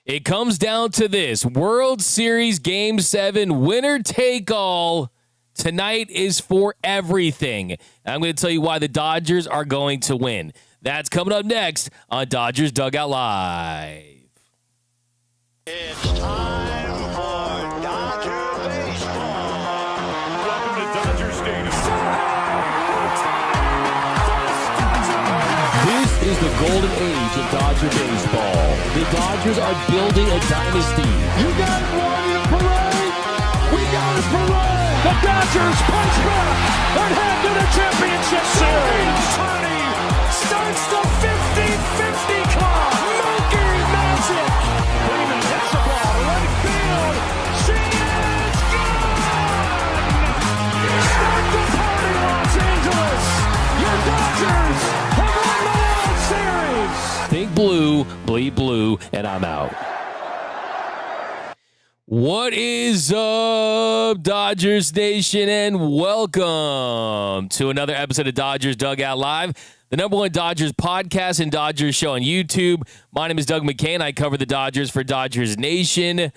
It comes down to this. World Series Game 7, winner take all. Tonight is for everything. I'm going to tell you why the Dodgers are going to win. That's coming up next on Dodgers Dugout Live. It's time for Dodger baseball. Welcome to Dodger Stadium. This is the golden age of Dodger baseball. The Dodgers are building a dynasty. You got it, Juan Parade. We got it, Parade. The Dodgers punch back and head to the championship series. Ohtani starts the 50-50 clock. Monkey magic. Freeman hits the ball to right field. She is gone. Start the party, Los Angeles. Your Dodgers have won the World Series. Think blue, bleed blue, and I'm out. What is up, Dodgers Nation, and welcome to another episode of Dodgers Dugout Live, the #1 Dodgers podcast and Dodgers show on YouTube. My name is Doug McKain. I cover the Dodgers for Dodgers Nation,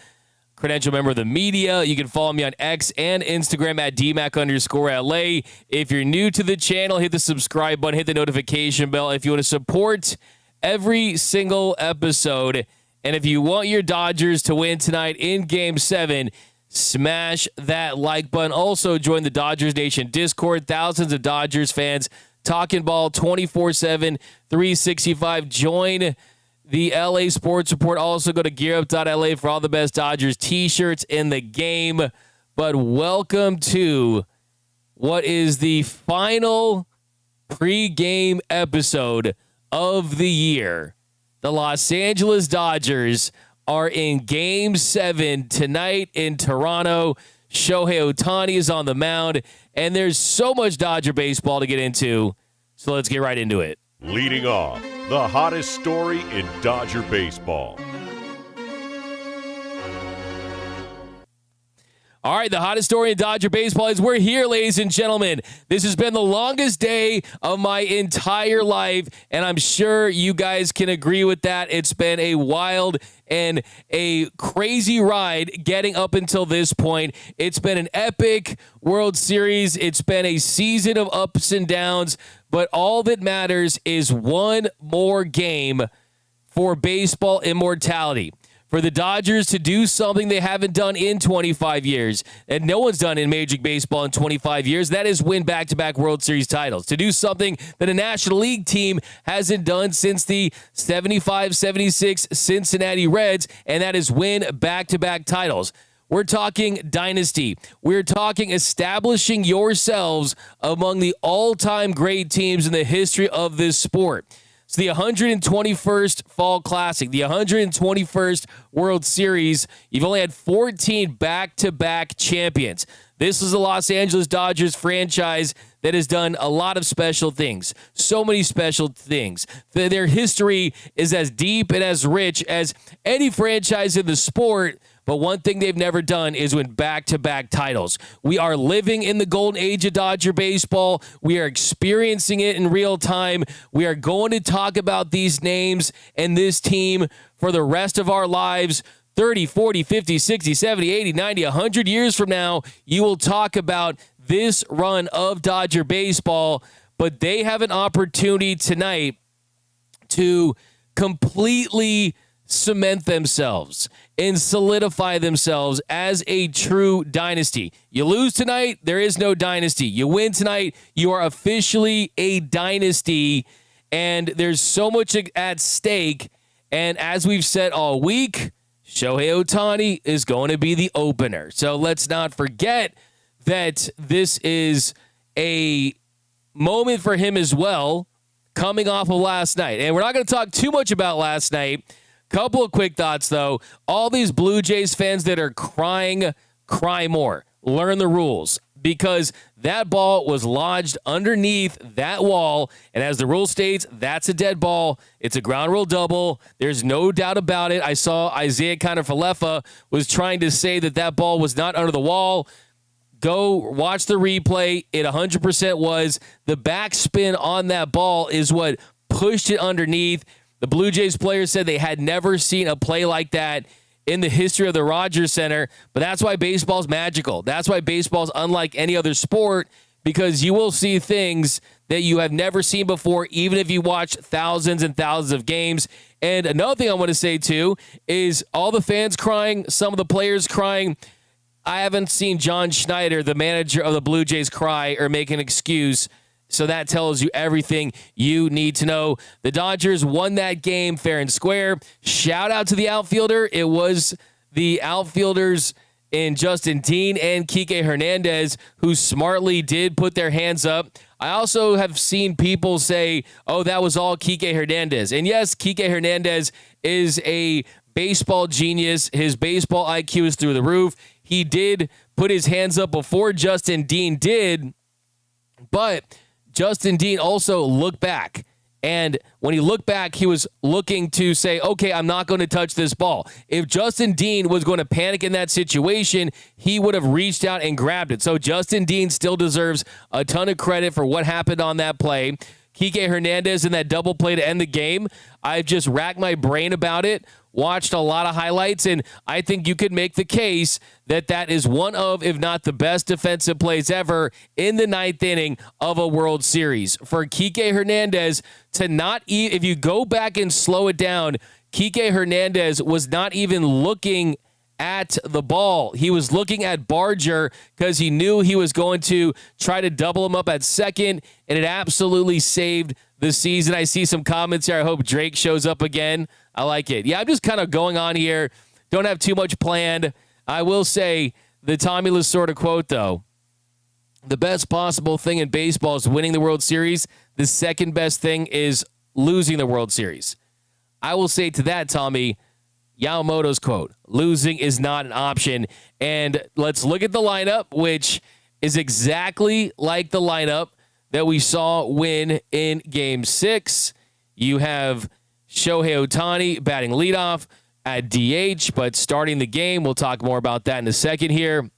credential member of the media. You can follow me on X and Instagram at DMAC_LA. If you're new to the channel, hit the subscribe button, hit the notification bell. If you want to support every single episode, and if you want your Dodgers to win tonight in Game 7, smash that like button. Also, join the Dodgers Nation Discord. Thousands of Dodgers fans talking ball 24/7, 365. Join the LA Sports Report. Also, go to gearup.la for all the best Dodgers t-shirts in the game. But welcome to what is the final pregame episode of the year. The Los Angeles Dodgers are in Game 7 tonight in Toronto. Shohei Ohtani is on the mound, and there's so much Dodger baseball to get into, so let's get right into it. Leading off, the hottest story in Dodger baseball. All right, the hottest story in Dodger baseball is we're here, ladies and gentlemen. This has been the longest day of my entire life, and I'm sure you guys can agree with that. It's been a wild and a crazy ride getting up until this point. It's been an epic World Series. It's been a season of ups and downs, but all that matters is one more game for baseball immortality. For the Dodgers to do something they haven't done in 25 years, and no one's done in Major League Baseball in 25 years, that is win back-to-back World Series titles. To do something that a National League team hasn't done since the 75-76 Cincinnati Reds, and that is win back-to-back titles. We're talking dynasty. We're talking establishing yourselves among the all-time great teams in the history of this sport. It's the 121st Fall Classic, the 121st World Series. You've only had 14 back-to-back champions. This is the Los Angeles Dodgers franchise that has done a lot of special things, so many special things. Their history is as deep and as rich as any franchise in the sport, but one thing they've never done is win back-to-back titles. We are living in the golden age of Dodger baseball. We are experiencing it in real time. We are going to talk about these names and this team for the rest of our lives. 30, 40, 50, 60, 70, 80, 90, 100 years from now, you will talk about this run of Dodger baseball, but they have an opportunity tonight to completely cement themselves and solidify themselves as a true dynasty. You lose tonight, there is no dynasty. You win tonight, you are officially a dynasty, and there's so much at stake. And as we've said all week, Shohei Ohtani is going to be the opener. So let's not forget that this is a moment for him as well, coming off of last night. And we're not going to talk too much about last night. Couple of quick thoughts, though. All these Blue Jays fans that are crying, cry more. Learn the rules, because that ball was lodged underneath that wall, and as the rule states, that's a dead ball. It's a ground rule double. There's no doubt about it. I saw Isaiah Kiner-Falefa was trying to say that that ball was not under the wall. Go watch the replay. It 100% was. The backspin on that ball is what pushed it underneath. The Blue Jays players said they had never seen a play like that in the history of the Rogers Center, but that's why baseball's magical. That's why baseball's unlike any other sport, because you will see things that you have never seen before, even if you watch thousands and thousands of games. And another thing I want to say, too, is all the fans crying, some of the players crying. I haven't seen John Schneider, the manager of the Blue Jays, cry or make an excuse. So that tells you everything you need to know. The Dodgers won that game fair and square. Shout out to the outfielder. It was the outfielders in Justin Dean and Kike Hernandez who smartly did put their hands up. I also have seen people say, oh, that was all Kike Hernandez. And yes, Kike Hernandez is a baseball genius. His baseball IQ is through the roof. He did put his hands up before Justin Dean did, but Justin Dean also looked back. And when he looked back, he was looking to say, okay, I'm not going to touch this ball. If Justin Dean was going to panic in that situation, he would have reached out and grabbed it. So Justin Dean still deserves a ton of credit for what happened on that play. Kike Hernandez in that double play to end the game, I've just racked my brain about it, watched a lot of highlights, and I think you could make the case that that is one of, if not the best defensive plays ever in the ninth inning of a World Series. For Kike Hernandez to not, if you go back and slow it down, Kike Hernandez was not even looking at the ball. He was looking at Barger because he knew he was going to try to double him up at second, and it absolutely saved the season. I see some comments here. I hope Drake shows up again. I like it. Yeah, I'm just kind of going on here. Don't have too much planned. I will say the Tommy Lasorda quote, though. The best possible thing in baseball is winning the World Series. The second best thing is losing the World Series. I will say to that, Tommy, Yamamoto's quote, losing is not an option. And let's look at the lineup, which is exactly like the lineup that we saw win in Game 6. You have Shohei Ohtani batting leadoff at DH, but starting the game. We'll talk more about that in a second here.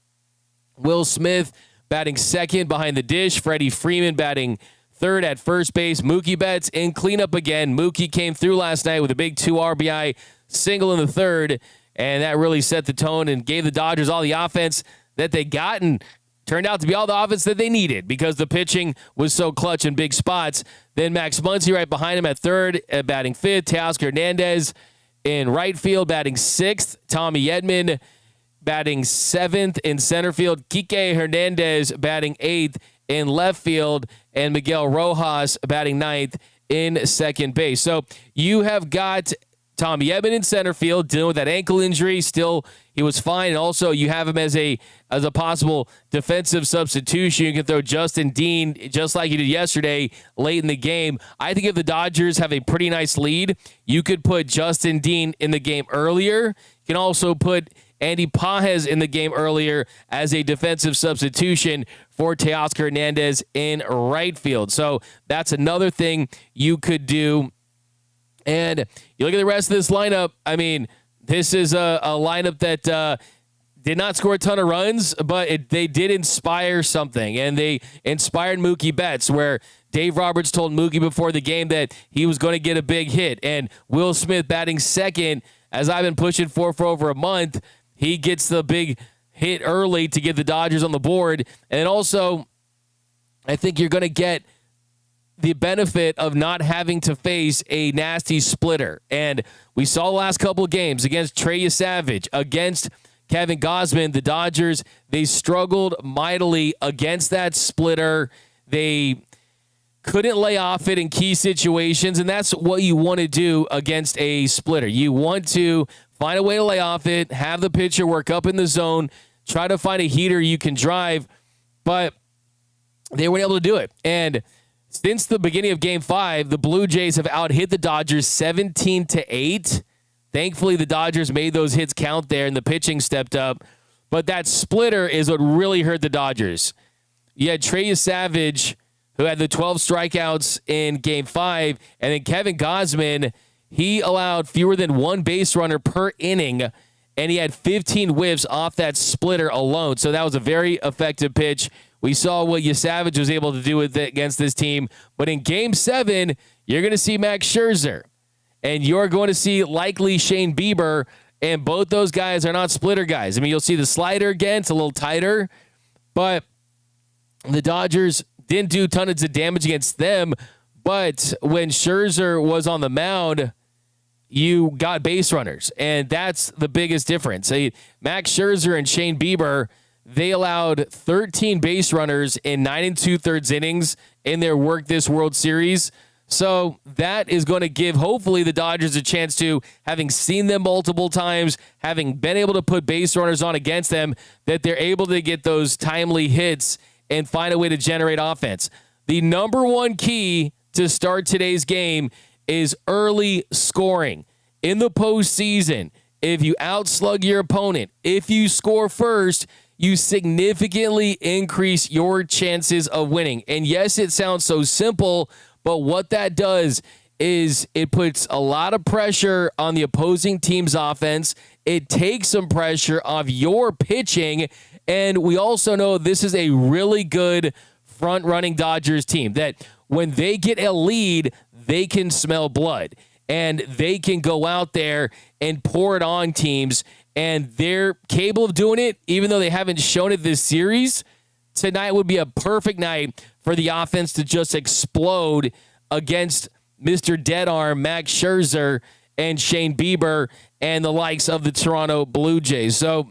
Will Smith batting second behind the dish. Freddie Freeman batting third at first base. Mookie Betts in cleanup again. Mookie came through last night with a big 2 RBI single in the third, and that really set the tone and gave the Dodgers all the offense that they got, and turned out to be all the offense that they needed because the pitching was so clutch in big spots. Then Max Muncy right behind him at third, batting fifth. Teoscar Hernandez in right field, batting sixth. Tommy Edman batting seventh in center field. Kike Hernandez batting eighth in left field, and Miguel Rojas batting ninth in second base. So you have got Tommy Edman in center field dealing with that ankle injury. Still, he was fine. And also, you have him as a possible defensive substitution. You can throw Justin Dean just like you did yesterday late in the game. I think if the Dodgers have a pretty nice lead, you could put Justin Dean in the game earlier. You can also put Andy Pages in the game earlier as a defensive substitution for Teoscar Hernandez in right field. So that's another thing you could do. And you look at the rest of this lineup, I mean, this is a lineup that did not score a ton of runs, but they did inspire something. And they inspired Mookie Betts, where Dave Roberts told Mookie before the game that he was going to get a big hit. And Will Smith batting second, as I've been pushing for over a month, he gets the big hit early to get the Dodgers on the board. And also, I think you're going to get the benefit of not having to face a nasty splitter. And we saw the last couple of games against Trey Savage, against Kevin Gausman, the Dodgers, they struggled mightily against that splitter. They couldn't lay off it in key situations, and that's what you want to do against a splitter. You want to find a way to lay off it, have the pitcher work up in the zone, try to find a heater you can drive, but they weren't able to do it. And since the beginning of Game 5, the Blue Jays have out-hit the Dodgers 17-8. Thankfully, the Dodgers made those hits count there, and the pitching stepped up. But that splitter is what really hurt the Dodgers. You had Trey Savage, who had the 12 strikeouts in Game 5, and then Kevin Gausman, he allowed fewer than one base runner per inning, and he had 15 whiffs off that splitter alone. So that was a very effective pitch. We saw what Savage was able to do with it against this team. But in Game 7, you're going to see Max Scherzer. And you're going to see likely Shane Bieber, and both those guys are not splitter guys. I mean, you'll see the slider again. It's a little tighter, but the Dodgers didn't do tons of damage against them. But when Scherzer was on the mound, you got base runners, and that's the biggest difference. Max Scherzer and Shane Bieber, they allowed 13 base runners in 9 2/3 innings in their work this World Series. So that is going to give, hopefully, the Dodgers a chance to, having seen them multiple times, having been able to put base runners on against them, that they're able to get those timely hits and find a way to generate offense. The number one key to start today's game is early scoring. In the postseason, if you outslug your opponent, if you score first, you significantly increase your chances of winning. And yes, it sounds so simple, but what that does is it puts a lot of pressure on the opposing team's offense. It takes some pressure off your pitching. And we also know this is a really good front-running Dodgers team that when they get a lead, they can smell blood. And they can go out there and pour it on teams. And they're capable of doing it, even though they haven't shown it this series. Tonight would be a perfect night for the offense to just explode against Mr. Dead Arm, Max Scherzer, and Shane Bieber, and the likes of the Toronto Blue Jays. So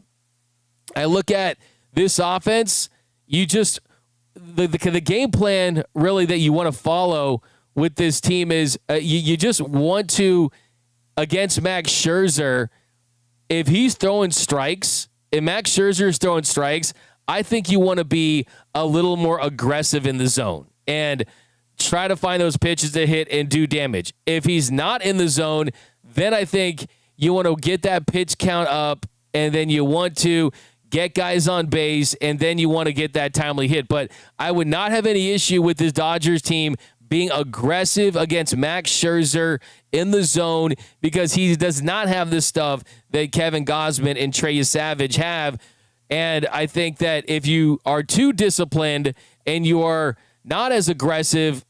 I look at this offense, the game plan really that you want to follow with this team is you just want to, against Max Scherzer, if he's throwing strikes, if Max Scherzer is throwing strikes, I think you want to be a little more aggressive in the zone and try to find those pitches to hit and do damage. If he's not in the zone, then I think you want to get that pitch count up, and then you want to get guys on base, and then you want to get that timely hit. But I would not have any issue with this Dodgers team being aggressive against Max Scherzer in the zone, because he does not have the stuff that Kevin Gausman and Trey Savage have. And I think that if you are too disciplined and you are not as aggressive,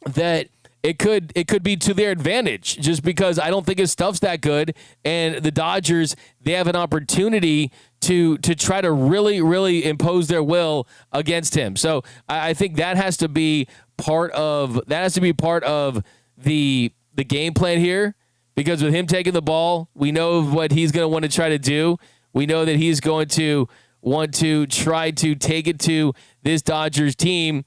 that it could be to their advantage, just because I don't think his stuff's that good. And the Dodgers, they have an opportunity to try to really, really impose their will against him. So I think that has to be part of the game plan here, because with him taking the ball, we know what he's going to want to try to do. We know that he's going to want to try to take it to this Dodgers team.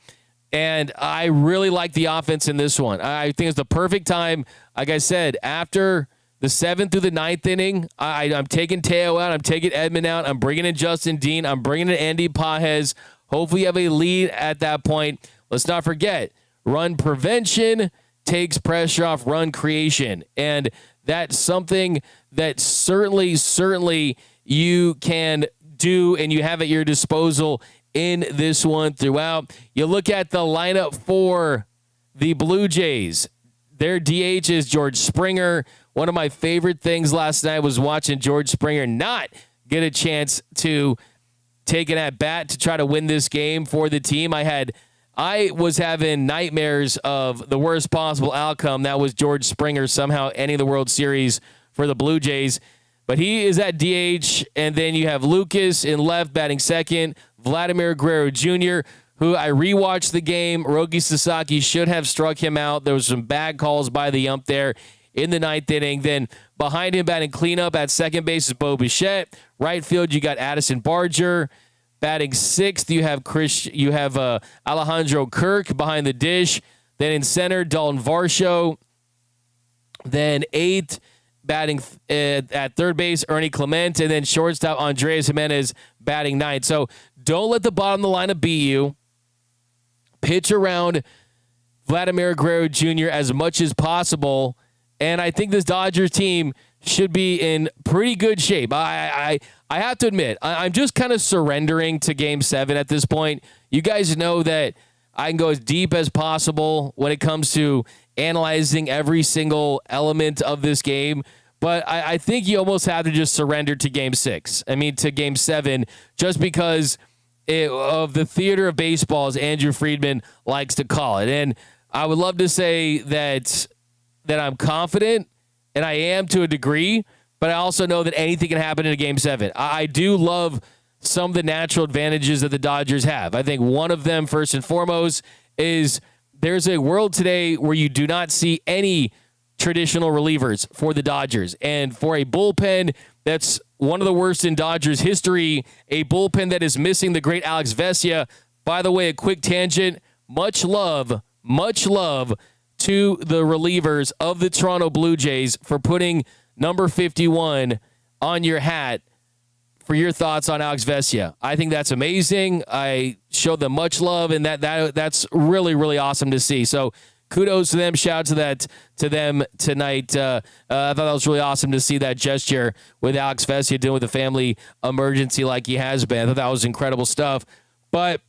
And I really like the offense in this one. I think it's the perfect time. Like I said, after the 7th through the 9th inning, I'm taking Teo out. I'm taking Edman out. I'm bringing in Justin Dean. I'm bringing in Andy Pages. Hopefully you have a lead at that point. Let's not forget, run prevention takes pressure off run creation. And that's something that certainly you can do and you have at your disposal in this one throughout. You look at the lineup for the Blue Jays. Their DH is George Springer. One of my favorite things last night was watching George Springer not get a chance to take an at-bat to try to win this game for the team. I was having nightmares of the worst possible outcome. That was George Springer somehow ending the World Series for the Blue Jays. But he is at DH, and then you have Lucas in left batting second, Vladimir Guerrero Jr., who I rewatched the game. Roki Sasaki should have struck him out. There was some bad calls by the ump there in the 9th inning. Then behind him batting cleanup at second base is Bo Bichette. Right field, you got Addison Barger. Batting 6th, you have Alejandro Kirk behind the dish. Then in center, Dalton Varsho. Then 8th, batting at third base, Ernie Clement. And then shortstop, Andres Jimenez, batting 9th. So don't let the bottom of the lineup beat you. Pitch around Vladimir Guerrero Jr. as much as possible. And I think this Dodgers team should be in pretty good shape. I have to admit, I'm just kind of surrendering to Game 7 at this point. You guys know that I can go as deep as possible when it comes to analyzing every single element of this game. But I think you almost have to just surrender to Game 6. To Game 7, just because of the theater of baseball, as Andrew Friedman likes to call it. And I would love to say that that I'm confident, and I am to a degree, but I also know that anything can happen in a Game 7. I do love some of the natural advantages that the Dodgers have. I think one of them, first and foremost, is there's a world today where you do not see any traditional relievers for the Dodgers. And for a bullpen that's one of the worst in Dodgers history, a bullpen that is missing the great Alex Vesia. By the way, a quick tangent, much love to the relievers of the Toronto Blue Jays for putting number 51 on your hat. For your thoughts on Alex Vesia. I think that's amazing. I showed them much love, and that's really, really awesome to see. So kudos to them. Shout out to them tonight. I thought that was really awesome to see that gesture with Alex Vesia dealing with a family emergency like he has been. I thought that was incredible stuff. But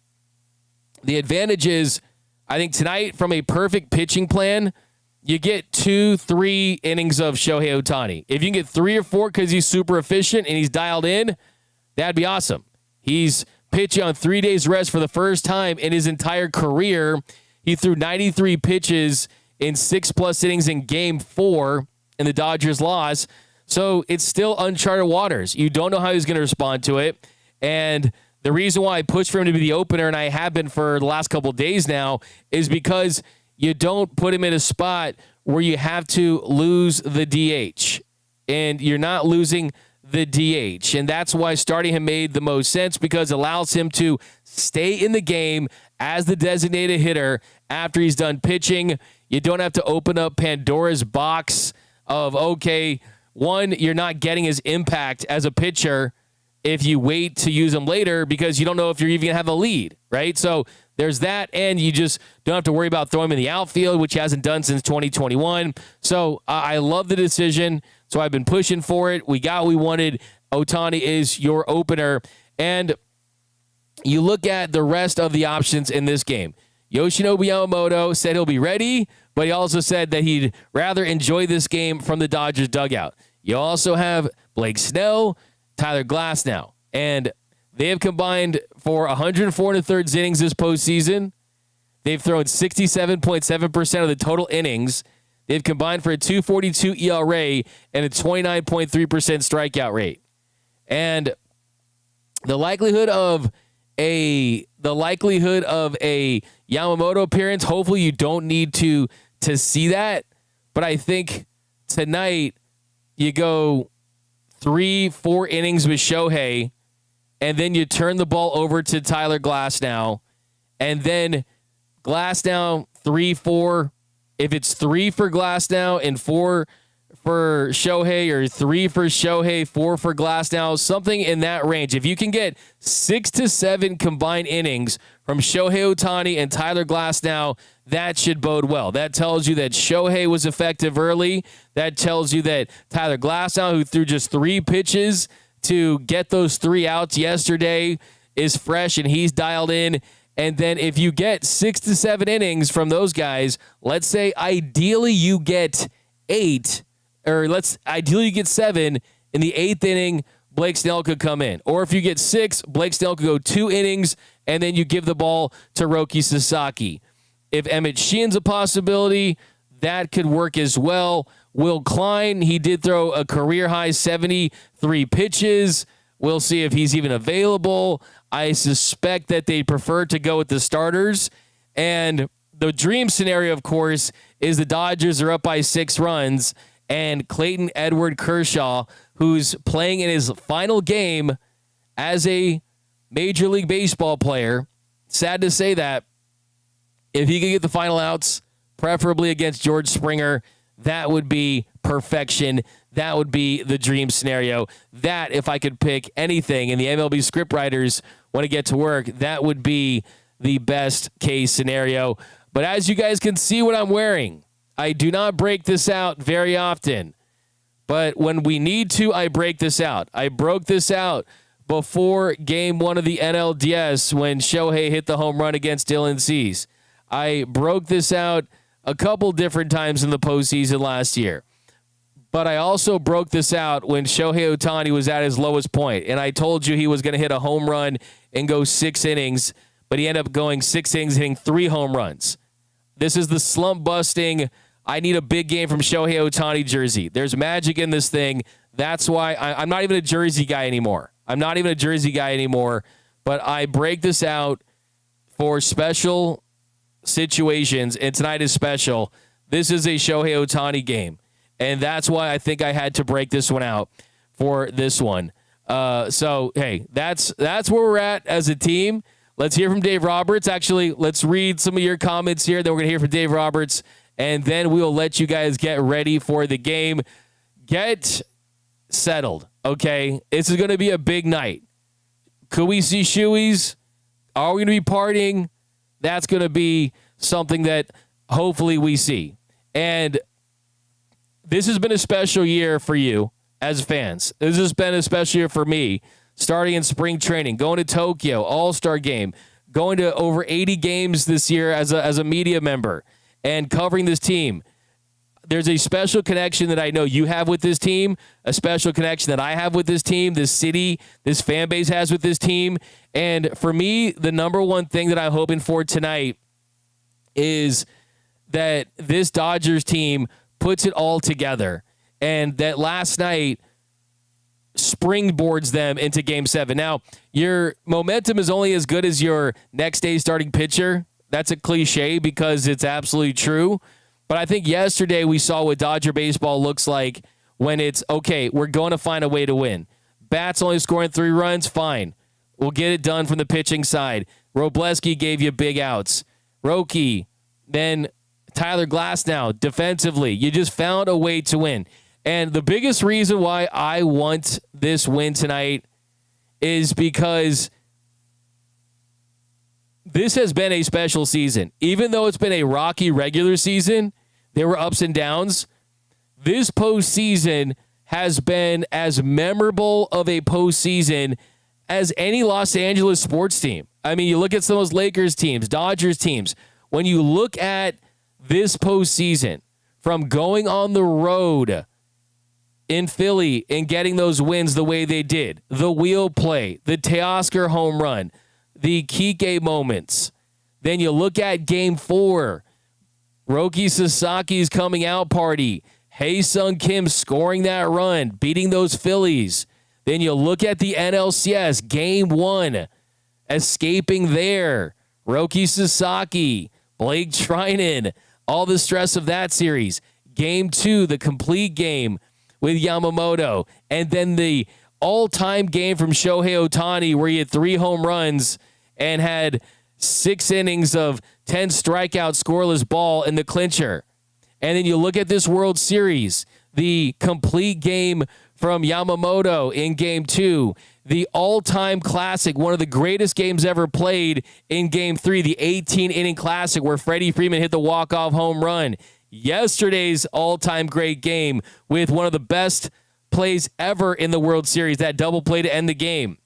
the advantage is, I think tonight, from a perfect pitching plan, you get 2-3 innings of Shohei Ohtani. If you can get 3 or 4 because he's super efficient and he's dialed in, that'd be awesome. He's pitching on 3 days rest for the first time in his entire career. He threw 93 pitches in 6+ innings in Game 4 in the Dodgers loss. So it's still uncharted waters. You don't know how he's going to respond to it. And the reason why I pushed for him to be the opener, and I have been for the last couple of days now, is because you don't put him in a spot where you have to lose the DH. And you're not losing the DH. And that's why starting him made the most sense, because it allows him to stay in the game as the designated hitter after he's done pitching. You don't have to open up Pandora's box of, okay, one, you're not getting his impact as a pitcher if you wait to use him later because you don't know if you're even going to have a lead, right? So there's that, and you just don't have to worry about throwing him in the outfield, which he hasn't done since 2021. So I love the decision. So I've been pushing for it. We got what we wanted. Ohtani is your opener. And you look at the rest of the options in this game. Yoshinobu Yamamoto said he'll be ready, but he also said that he'd rather enjoy this game from the Dodgers dugout. You also have Blake Snell, Tyler Glasnow, and they have combined for 104 1/3 innings this postseason. They've thrown 67.7% of the total innings. They've combined for a 2.42 ERA and a 29.3% strikeout rate. And the likelihood of a Yamamoto appearance, hopefully you don't need to see that. But I think tonight you go 3-4 innings with Shohei, and then you turn the ball over to Tyler Glasnow, and then Glasnow 3-4. If it's 3 for Glasnow and 4 for Shohei, or 3 for Shohei, 4 for Glasnow, something in that range. If you can get 6 to 7 combined innings from Shohei Ohtani and Tyler Glasnow, that should bode well. That tells you that Shohei was effective early. That tells you that Tyler Glasnow, who threw just 3 pitches to get those 3 outs yesterday, is fresh and he's dialed in. And then if you get 6 to 7 innings from those guys, let's say ideally you get 8, or ideally you get 7, in the 8th inning, Blake Snell could come in. Or if you get 6, Blake Snell could go 2 innings, and then you give the ball to Roki Sasaki. If Emmet Sheehan's a possibility, that could work as well. Will Klein, he did throw a career-high 73 pitches. We'll see if he's even available. I suspect that they prefer to go with the starters. And the dream scenario, of course, is the Dodgers are up by 6 runs, and Clayton Edward Kershaw, who's playing in his final game as a Major League Baseball player, sad to say that, if he could get the final outs, preferably against George Springer, that would be perfection. That would be the dream scenario. That, if I could pick anything, and the MLB scriptwriters want to get to work, that would be the best case scenario. But as you guys can see what I'm wearing, I do not break this out very often. But when we need to, I break this out. I broke this out before Game 1 of the NLDS when Shohei hit the home run against Dylan Cease. I broke this out a couple different times in the postseason last year. But I also broke this out when Shohei Ohtani was at his lowest point. And I told you he was going to hit a home run and go 6 innings. But he ended up going 6 innings, hitting 3 home runs. This is the slump-busting, I need a big game from Shohei Ohtani jersey. There's magic in this thing. That's why I'm not even a jersey guy anymore. But I break this out for special situations, and tonight is special. This is a Shohei Ohtani game, and that's why I think I had to break this one out for this one. So, hey, that's where we're at as a team. Let's hear from Dave Roberts. Actually, let's read some of your comments here. Then we're going to hear from Dave Roberts, and then we'll let you guys get ready for the game. Get settled, okay? This is going to be a big night. Could we see shoeies? Are we going to be partying? That's going to be something that hopefully we see. And this has been a special year for you as fans. This has been a special year for me, starting in spring training, going to Tokyo, All-Star game, going to over 80 games this year as a media member, and covering this team. There's a special connection that I know you have with this team, a special connection that I have with this team, this city, this fan base has with this team. And for me, the number one thing that I'm hoping for tonight is that this Dodgers team puts it all together, and that last night springboards them into Game 7. Now, your momentum is only as good as your next day starting pitcher. That's a cliche because it's absolutely true. But I think yesterday we saw what Dodger baseball looks like when it's, okay, we're going to find a way to win. Bats only scoring 3 runs, fine. We'll get it done from the pitching side. Robleski gave you big outs. Roki, then Tyler Glasnow, defensively. You just found a way to win. And the biggest reason why I want this win tonight is because this has been a special season. Even though it's been a rocky regular season, there were ups and downs. This postseason has been as memorable of a postseason as any Los Angeles sports team. I mean, you look at some of those Lakers teams, Dodgers teams. When you look at this postseason, from going on the road in Philly and getting those wins the way they did, the wheel play, the Teoscar home run, the Kike moments. Then you look at Game 4, Roki Sasaki's coming out party, Hae-Sung Kim scoring that run, beating those Phillies. Then you look at the NLCS, Game 1, escaping there, Roki Sasaki, Blake Trinan, all the stress of that series. Game 2, the complete game with Yamamoto. And then the all-time game from Shohei Ohtani where he had 3 home runs and had 6 innings of 10 strikeout scoreless ball in the clincher. And then you look at this World Series, the complete game from Yamamoto in Game 2, the all-time classic, one of the greatest games ever played in Game 3, the 18-inning classic where Freddie Freeman hit the walk-off home run. Yesterday's all-time great game with one of the best plays ever in the World Series, that double play to end the game.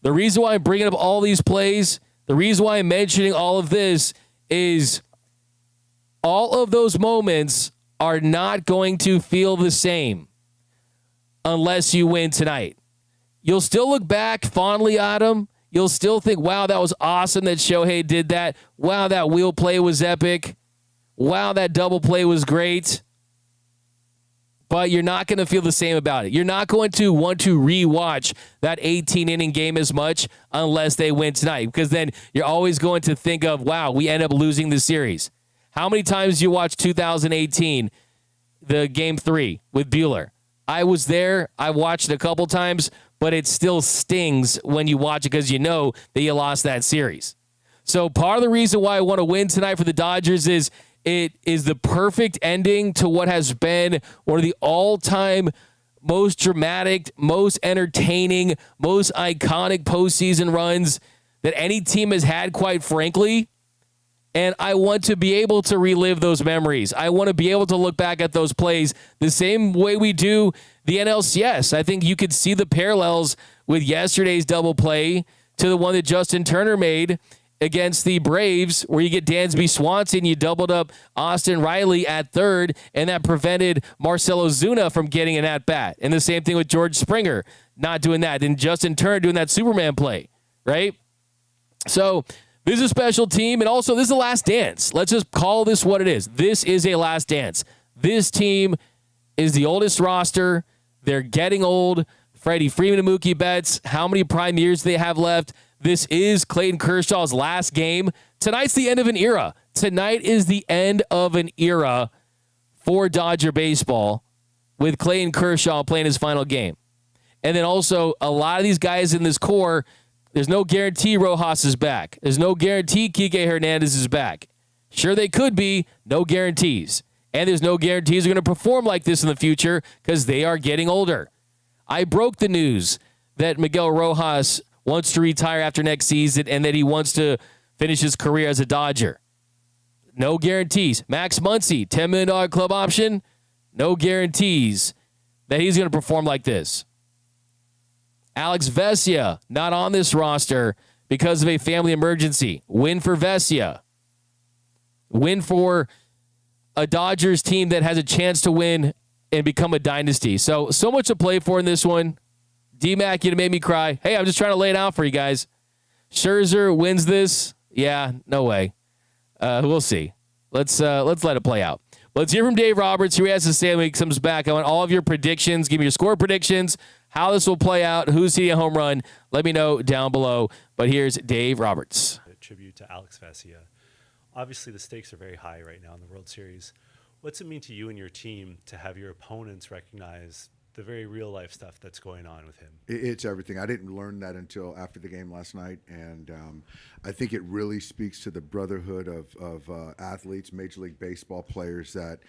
The reason why I'm bringing up all these plays, the reason why I'm mentioning all of this is all of those moments are not going to feel the same unless you win tonight. You'll still look back fondly at them. You'll still think, wow, that was awesome that Shohei did that. Wow, that wheel play was epic. Wow, that double play was great. But you're not going to feel the same about it. You're not going to want to rewatch that 18-inning game as much unless they win tonight, because then you're always going to think of, wow, we end up losing the series. How many times you watch 2018, the Game 3 with Buehler? I was there. I watched it a couple times, but it still stings when you watch it because you know that you lost that series. So part of the reason why I want to win tonight for the Dodgers is it is the perfect ending to what has been one of the all-time most dramatic, most entertaining, most iconic postseason runs that any team has had, quite frankly. And I want to be able to relive those memories. I want to be able to look back at those plays the same way we do the NLCS. I think you could see the parallels with yesterday's double play to the one that Justin Turner made against the Braves, where you get Dansby Swanson, you doubled up Austin Riley at third, and that prevented Marcell Ozuna from getting an at-bat. And the same thing with George Springer, not doing that. And Justin Turner doing that Superman play, right? So This is a special team, and also this is the last dance. Let's just call this what it is. This is a last dance. This team is the oldest roster. They're getting old. Freddie Freeman and Mookie Betts, how many prime years do they have left? This is Clayton Kershaw's last game. Tonight's the end of an era. Tonight is the end of an era for Dodger baseball with Clayton Kershaw playing his final game. And then also, a lot of these guys in this core, there's no guarantee Rojas is back. There's no guarantee Kike Hernandez is back. Sure, they could be. No guarantees. And there's no guarantees they're going to perform like this in the future because they are getting older. I broke the news that Miguel Rojas wants to retire after next season and that he wants to finish his career as a Dodger. No guarantees. Max Muncy, $10 million club option. No guarantees that he's going to perform like this. Alex Vesia, not on this roster because of a family emergency. Win for Vesia. Win for a Dodgers team that has a chance to win and become a dynasty. So much to play for in this one. D-Mac, you made me cry. Hey, I'm just trying to lay it out for you guys. Scherzer wins this. Yeah, no way. We'll see. Let's let it play out. Let's hear from Dave Roberts, who has to say when he comes back. I want all of your predictions. Give me your score predictions, how this will play out, who's hitting a home run. Let me know down below. But here's Dave Roberts. A tribute to Alex Vesia. Obviously, the stakes are very high right now in the World Series. What's it mean to you and your team to have your opponents recognize the very real life stuff that's going on with him? It's everything. I didn't learn that until after the game last night, and I think it really speaks to the brotherhood of athletes, Major League Baseball players, that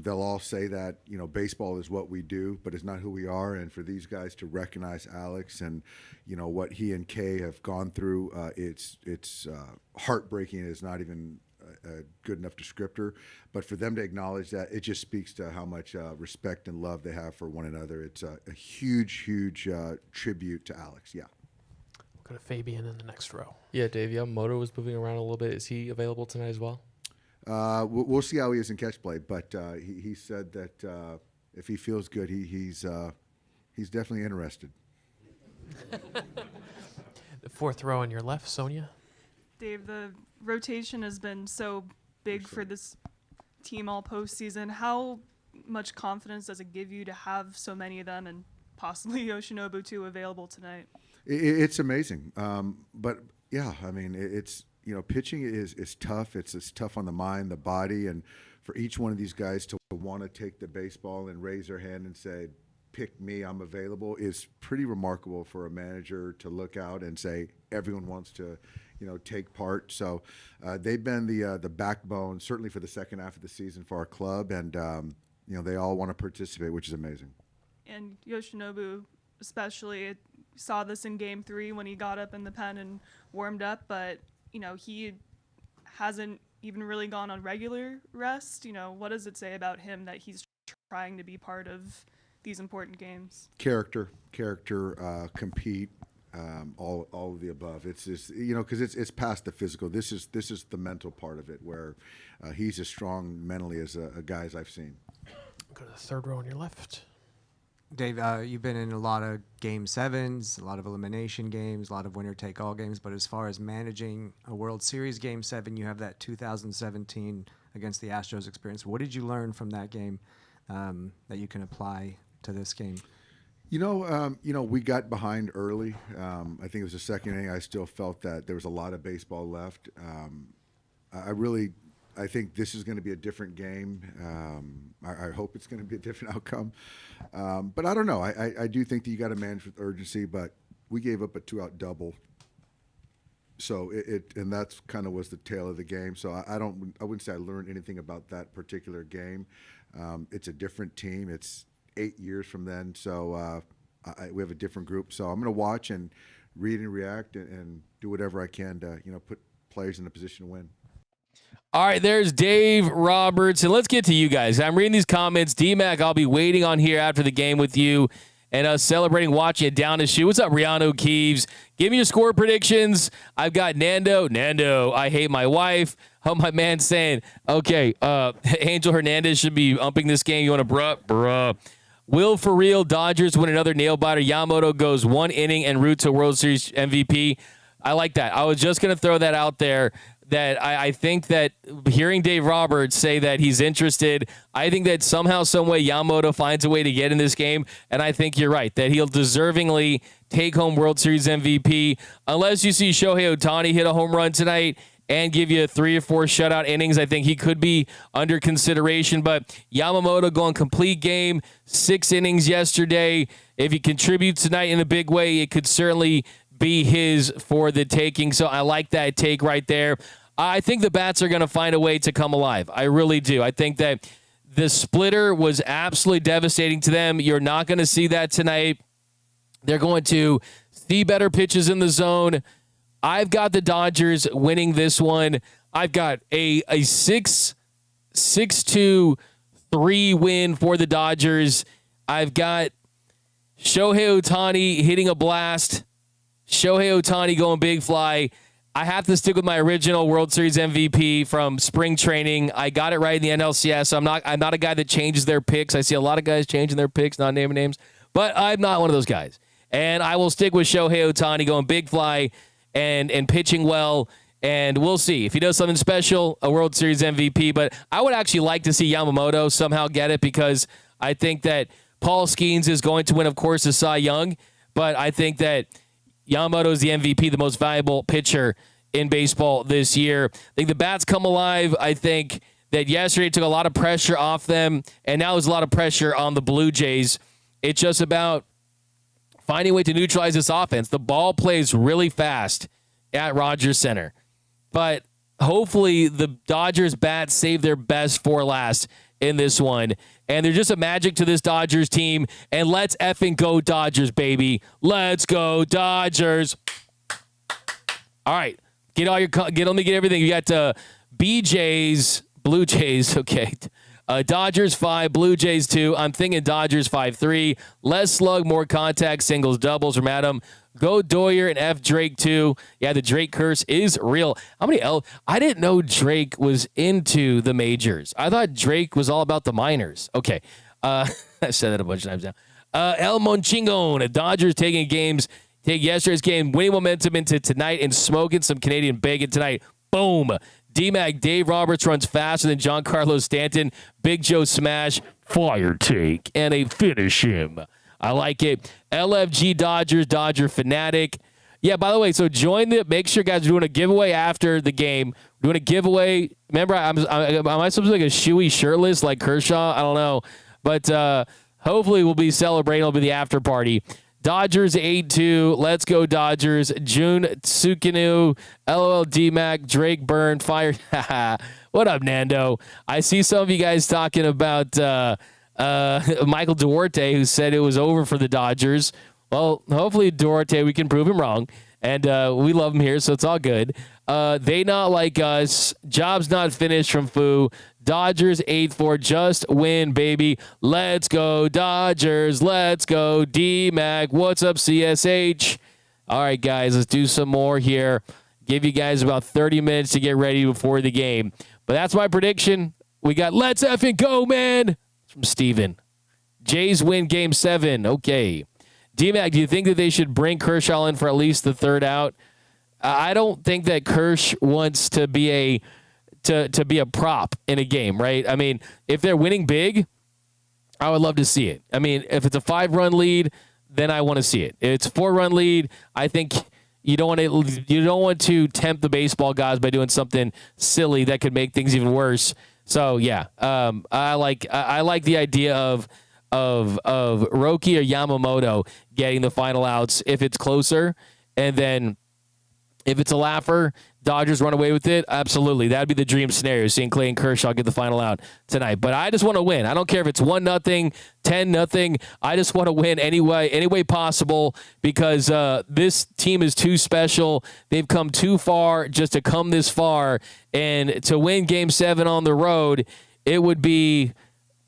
they'll all say that, you know, baseball is what we do, but it's not who we are. And for these guys to recognize Alex and, you know, what he and Kay have gone through, it's heartbreaking. It's not even a good enough descriptor, but for them to acknowledge that, it just speaks to how much respect and love they have for one another. It's a huge tribute to Alex. Yeah. We'll go to Fabian in the next row. Yeah, Dave, Yamamoto was moving around a little bit. Is he available tonight as well? We'll see how he is in catch play, but he said that if he feels good, he's definitely interested. The fourth row on your left, Sonia. Dave, the rotation has been so big for this team all postseason. How much confidence does it give you to have so many of them and possibly Yoshinobu too available tonight? It's amazing. But yeah, I mean, it's, you know, pitching is tough. It's tough on the mind, the body, and for each one of these guys to want to take the baseball and raise their hand and say, pick me, I'm available, is pretty remarkable for a manager to look out and say, everyone wants to, you know, take part. So they've been the backbone, certainly for the second half of the season for our club, and you know, they all want to participate, which is amazing. And Yoshinobu especially saw this in Game 3 when he got up in the pen and warmed up, but you know, he hasn't even really gone on regular rest. You know, what does it say about him that he's trying to be part of these important games? Character, compete. All of the above. It's just, you know, because it's past the physical. This is the mental part of it, where he's as strong mentally as a guy as I've seen. Go to the third row on your left. Dave, you've been in a lot of Game 7s, a lot of elimination games, a lot of winner-take-all games, but as far as managing a World Series Game 7, you have that 2017 against the Astros experience. What did you learn from that game that you can apply to this game? You know, we got behind early. I think it was the second inning. I still felt that there was a lot of baseball left. I think this is going to be a different game. I hope it's going to be a different outcome. But I don't know. I do think that you got to manage with urgency, but we gave up a 2-out double. So and that's kind of was the tail of the game. So I wouldn't say I learned anything about that particular game. It's a different team. It's 8 years from then, so we have a different group. So I'm going to watch and read and react and do whatever I can to, you know, put players in a position to win. All right, there's Dave Roberts, and let's get to you guys. I'm reading these comments. D-Mac, I'll be waiting on here after the game with you and us celebrating, watching it down the shoe. What's up, Rihanna Keeves? Give me your score predictions. I've got Nando, I hate my wife. Oh, my man saying, okay, Angel Hernandez should be umping this game. You want to bruh. Will for real, Dodgers win another nail biter. Yamamoto goes 1 inning en route to World Series MVP. I like that. I was just going to throw that out there, that I think that hearing Dave Roberts say that he's interested, I think that somehow, some way, Yamamoto finds a way to get in this game, and I think you're right, that he'll deservingly take home World Series MVP, unless you see Shohei Ohtani hit a home run tonight and give you 3 or 4 shutout innings. I think he could be under consideration, but Yamamoto going complete game, 6 innings yesterday. If he contributes tonight in a big way, it could certainly be his for the taking. So I like that take right there. I think the Bats are going to find a way to come alive. I really do. I think that the splitter was absolutely devastating to them. You're not going to see that tonight. They're going to see better pitches in the zone. I've got the Dodgers winning this one. I've got a 6-2-3 win for the Dodgers. I've got Shohei Ohtani hitting a blast. Shohei Ohtani going big fly. I have to stick with my original World Series MVP from spring training. I got it right in the NLCS. I'm not a guy that changes their picks. I see a lot of guys changing their picks, not naming names, but I'm not one of those guys. And I will stick with Shohei Ohtani going big fly and pitching well. And we'll see. If he does something special, a World Series MVP. But I would actually like to see Yamamoto somehow get it, because I think that Paul Skeens is going to win, of course, the Cy Young. But I think that Yamamoto is the MVP, the most valuable pitcher in baseball this year. I think the Bats come alive. I think that yesterday took a lot of pressure off them, and now there's a lot of pressure on the Blue Jays. It's just about finding a way to neutralize this offense. The ball plays really fast at Rogers Center, but hopefully the Dodgers Bats save their best for last in this one. And there's just a magic to this Dodgers team. And let's effing go Dodgers, baby. Let's go Dodgers. All right. Let me get everything. You got BJ's, Blue Jays. Okay. Dodgers 5, Blue Jays 2. I'm thinking Dodgers 5-3. Less slug, more contact, singles, doubles from Adam. Go Doyer and F Drake 2. Yeah, the Drake curse is real. How many I didn't know Drake was into the majors. I thought Drake was all about the minors. Okay. I said that a bunch of times now. El Monchingon. The Dodgers take yesterday's game, winning momentum into tonight and smoking some Canadian bacon tonight. Boom. D-Mac, Dave Roberts runs faster than Giancarlo Stanton. Big Joe smash, fire take, and a finish him. I like it. LFG Dodgers, Dodger fanatic. Yeah, by the way, so make sure guys are doing a giveaway after the game. We're doing a giveaway. Remember, am I supposed to be like a shoey shirtless like Kershaw? I don't know. But hopefully we'll be celebrating. It'll be the after party. Dodgers 8-2. Let's go Dodgers. June Tsukinu. LOL D-Mac. Drake Byrne. Fire. What up, Nando? I see some of you guys talking about Michael Duarte, who said it was over for the Dodgers. Well, hopefully Duarte, we can prove him wrong. And we love him here, so it's all good. They not like us. Job's not finished from Fu. Dodgers 8-4. Just win, baby. Let's go, Dodgers. Let's go, D-Mac. What's up, CSH? All right, guys, let's do some more here. Give you guys about 30 minutes to get ready before the game. But that's my prediction. We got let's effing go, man. From Steven. Jays win game 7. Okay. D-Mac, do you think that they should bring Kershaw in for at least the third out? I don't think that Kersh wants to be a prop in a game, right? I mean, if they're winning big, I would love to see it. I mean, if it's a 5-run lead, then I want to see it. If it's a 4-run lead, I think you don't want to tempt the baseball gods by doing something silly that could make things even worse. So yeah, I like the idea of Roki or Yamamoto getting the final outs if it's closer, and then if it's a laugher, Dodgers run away with it. Absolutely, that'd be the dream scenario, seeing Clayton Kershaw get the final out tonight. But I just want to win. I don't care if it's 1-0, 10-0. I just want to win any way possible, because this team is too special. They've come too far just to come this far, and to win Game 7 on the road, it would be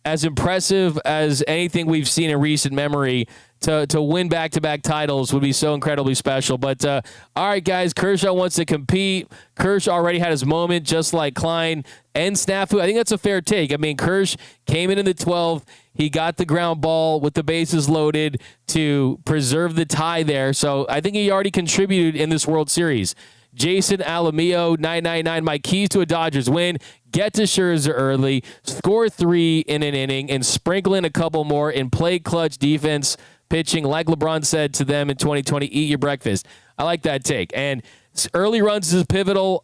as impressive as anything we've seen in recent memory. To win back-to-back titles would be so incredibly special. But, all right, guys, Kershaw wants to compete. Kershaw already had his moment, just like Klein and Snafu. I think that's a fair take. I mean, Kersh came in the 12th, He got the ground ball with the bases loaded to preserve the tie there. So I think he already contributed in this World Series. Jason Alamio, 999. My keys to a Dodgers win: get to Scherzer early, score 3 in an inning, and sprinkle in a couple more and play clutch defense pitching. Like LeBron said to them in 2020, eat your breakfast. I like that take. And early runs is pivotal.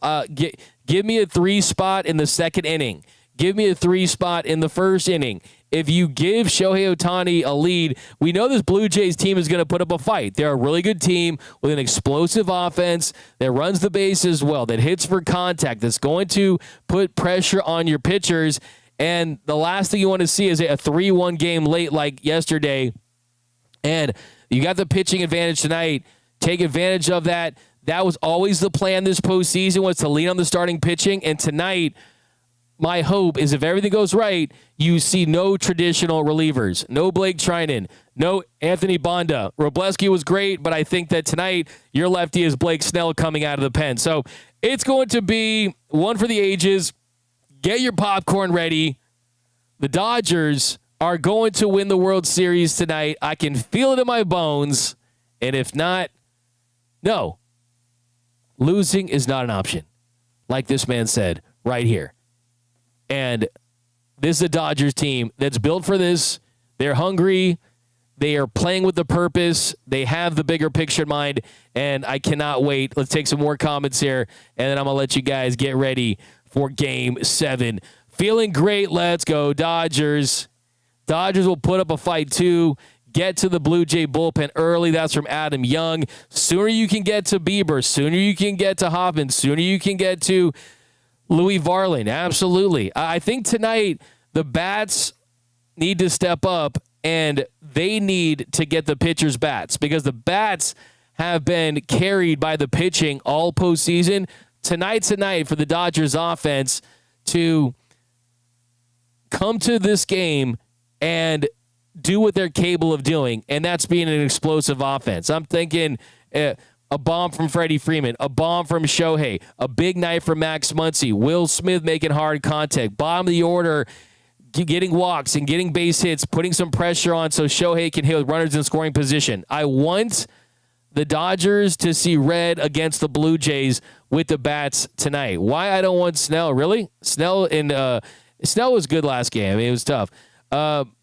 Give me a 3 spot in the second inning. Give me a 3 spot in the first inning. If you give Shohei Ohtani a lead, we know this Blue Jays team is going to put up a fight. They're a really good team with an explosive offense that runs the bases well, that hits for contact, that's going to put pressure on your pitchers. And the last thing you want to see is a 3-1 game late like yesterday. And you got the pitching advantage tonight. Take advantage of that. That was always the plan this postseason, was to lean on the starting pitching. And tonight, my hope is if everything goes right, you see no traditional relievers, no Blake Trinan, no Anthony Bonda. Robleski was great, but I think that tonight your lefty is Blake Snell coming out of the pen. So it's going to be one for the ages. Get your popcorn ready. The Dodgers are going to win the World Series tonight. I can feel it in my bones. And if not, no. Losing is not an option, like this man said right here. And this is a Dodgers team that's built for this. They're hungry. They are playing with the purpose. They have the bigger picture in mind, and I cannot wait. Let's take some more comments here, and then I'm going to let you guys get ready for Game 7. Feeling great. Let's go, Dodgers. Dodgers will put up a fight, too. Get to the Blue Jay bullpen early. That's from Adam Young. Sooner you can get to Bieber, sooner you can get to Hoffman, sooner you can get to Louis Varland. Absolutely. I think tonight the bats need to step up, and they need to get the pitchers' bats, because the bats have been carried by the pitching all postseason. Tonight's a night for the Dodgers offense to come to this game and do what they're capable of doing, and that's being an explosive offense. I'm thinking a bomb from Freddie Freeman, a bomb from Shohei, a big night from Max Muncy, Will Smith making hard contact, bottom of the order, getting walks and getting base hits, putting some pressure on so Shohei can hit with runners in scoring position. I want the Dodgers to see red against the Blue Jays with the bats tonight. Why I don't want Snell? Really? Snell was good last game. I mean, it was tough.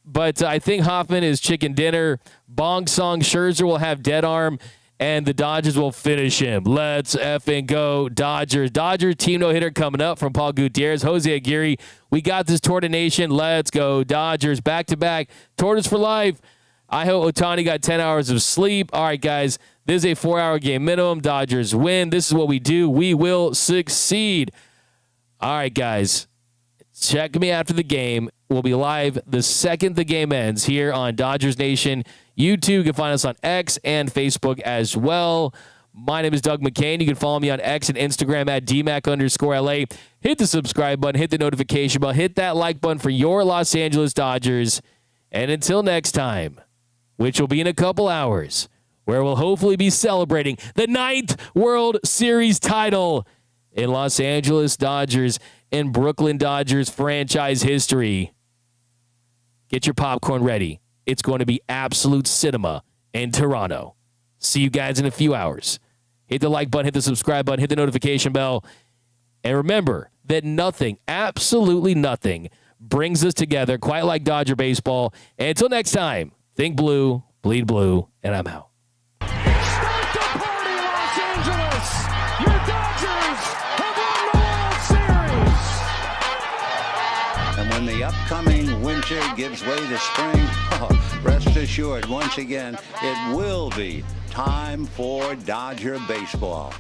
But I think Hoffman is chicken dinner. Bong Song Scherzer will have dead arm, and the Dodgers will finish him. Let's effing go, Dodgers. Dodgers team no-hitter coming up from Paul Gutierrez. Jose Aguirre, we got this, Torta Nation. Let's go, Dodgers. Back-to-back. Tortas for life. I hope Ohtani got 10 hours of sleep. All right, guys, this is a 4-hour game minimum. Dodgers win. This is what we do. We will succeed. All right, guys, check me after the game. We'll be live the second the game ends here on Dodgers Nation. You too can find us on X and Facebook as well. My name is Doug McKain. You can follow me on X and Instagram at DMac_LA. Hit the subscribe button, hit the notification bell, hit that like button for your Los Angeles Dodgers. And until next time, which will be in a couple hours, where we'll hopefully be celebrating the 9th World Series title in Los Angeles Dodgers and Brooklyn Dodgers franchise history. Get your popcorn ready. It's going to be absolute cinema in Toronto. See you guys in a few hours. Hit the like button, hit the subscribe button, hit the notification bell. And remember that nothing, absolutely nothing, brings us together quite like Dodger baseball. And until next time, think blue, bleed blue, and I'm out. Start the party, Los Angeles! Your Dodgers have won the World Series! And when the upcoming winter gives way to spring, rest assured, once again, it will be time for Dodger baseball.